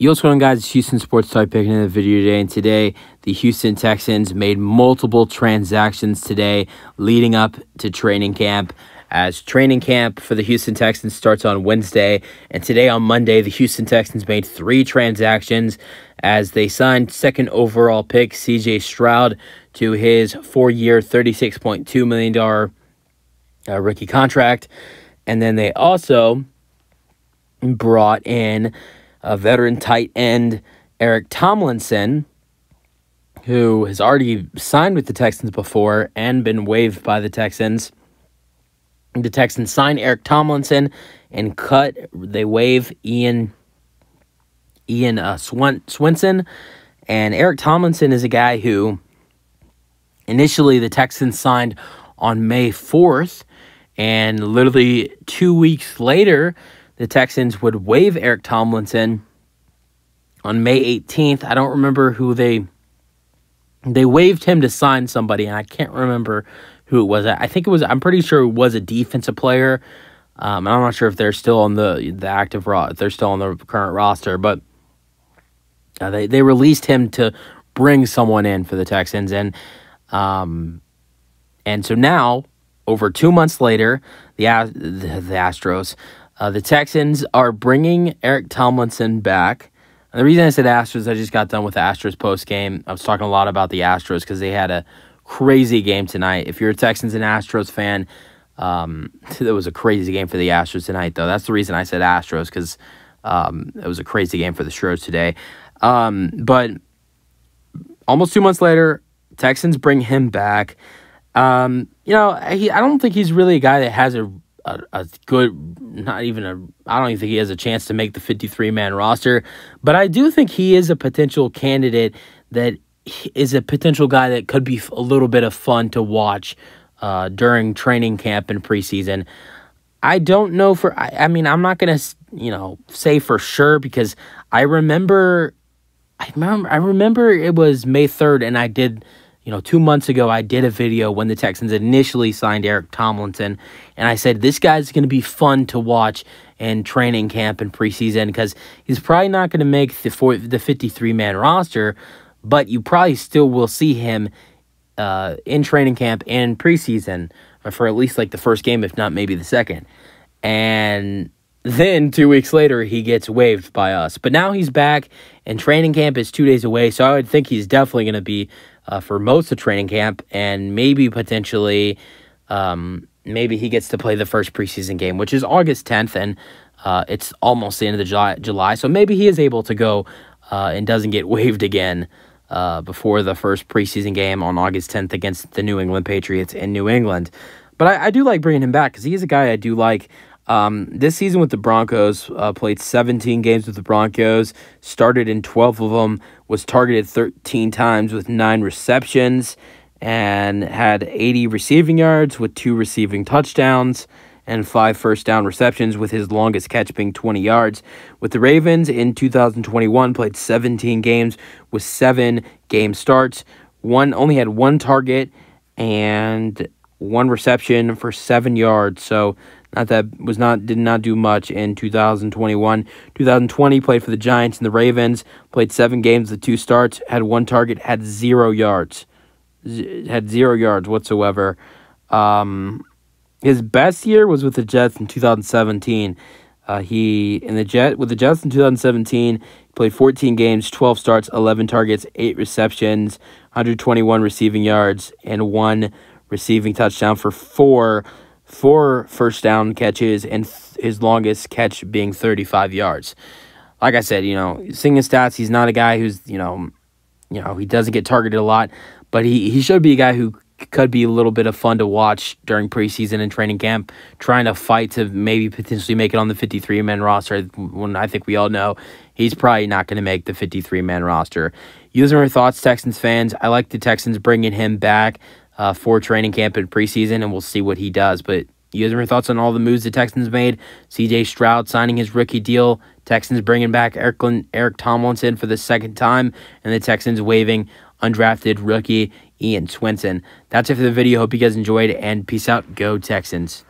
Yo, what's going on, guys? It's Houston Sports Talk picking in the video today, and today the Houston Texans made multiple transactions today leading up to training camp, as training camp for the Houston Texans starts on Wednesday, and today on Monday the Houston Texans made 3 transactions as they signed second overall pick C.J. Stroud to his 4-year $36.2 million rookie contract, and then they also brought in a veteran tight end, Eric Tomlinson, who has already signed with the Texans before and been waived by the Texans. The Texans signed Eric Tomlinson and they waive Ian Swinson. And Eric Tomlinson is a guy who initially the Texans signed on May 4th, and literally 2 weeks later, the Texans would waive Eric Tomlinson on May 18th. I don't remember who they waived him to sign somebody, and I can't remember who it was. I'm pretty sure it was a defensive player. I'm not sure if they're still on the active if they're still on the current roster, but they released him to bring someone in for the Texans, and so now, over 2 months later, the Astros. The Texans are bringing Eric Tomlinson back. And the reason I said Astros, I just got done with the Astros post-game. I was talking a lot about the Astros because they had a crazy game tonight. If you're a Texans and Astros fan, it was a crazy game for the Astros tonight, though. That's the reason I said Astros, because it was a crazy game for the Astros today. But almost 2 months later, Texans bring him back. I don't think he's really a guy that has a good, I don't even think he has a chance to make the 53-man roster, but I do think he is a potential candidate that is a potential guy that could be a little bit of fun to watch during training camp and preseason. I don't know I'm not going to, say for sure, because I remember it was May 3rd, and I did 2 months ago, I did a video when the Texans initially signed Eric Tomlinson, and I said this guy's going to be fun to watch in training camp and preseason because he's probably not going to make the 53-man roster, but you probably still will see him in training camp and preseason for at least like the first game, if not maybe the second. And then 2 weeks later, he gets waived by us. But now he's back, and training camp is 2 days away, so I would think he's definitely going to be for most of training camp, and maybe potentially maybe he gets to play the first preseason game, which is August 10th, and it's almost the end of the July, so maybe he is able to go and doesn't get waived again before the first preseason game on August 10th against the New England Patriots in New England. But I do like bringing him back because he is a guy I do like. This season with the Broncos, played 17 games with the Broncos, started in 12 of them, was targeted 13 times with 9 receptions, and had 80 receiving yards with 2 receiving touchdowns and 5 first down receptions, with his longest catch being 20 yards. With the Ravens in 2021, played 17 games with 7 game starts, only had 1 target and 1 reception for 7 yards, so did not do much in 2021. 2020 played for the Giants and the Ravens, played 7 games with 2 starts, had 1 target, had 0 yards. Had 0 yards whatsoever. His best year was with the Jets in 2017. With the Jets in 2017, played 14 games, 12 starts, 11 targets, 8 receptions, 121 receiving yards, and 1 receiving touchdown for 4 first down catches, and his longest catch being 35 yards. Like I said, seeing his stats, he's not a guy who's, he doesn't get targeted a lot, but he should be a guy who could be a little bit of fun to watch during preseason and training camp, trying to fight to maybe potentially make it on the 53-man roster, when I think we all know he's probably not going to make the 53-man roster. Using our thoughts, Texans fans, I like the Texans bringing him back for training camp and preseason, and we'll see what he does. But you guys have your thoughts on all the moves the Texans made? C.J. Stroud signing his rookie deal, Texans bringing back Eric Tomlinson for the second time, and the Texans waiving undrafted rookie Ian Swinson. That's it for the video. Hope you guys enjoyed, and peace out. Go Texans.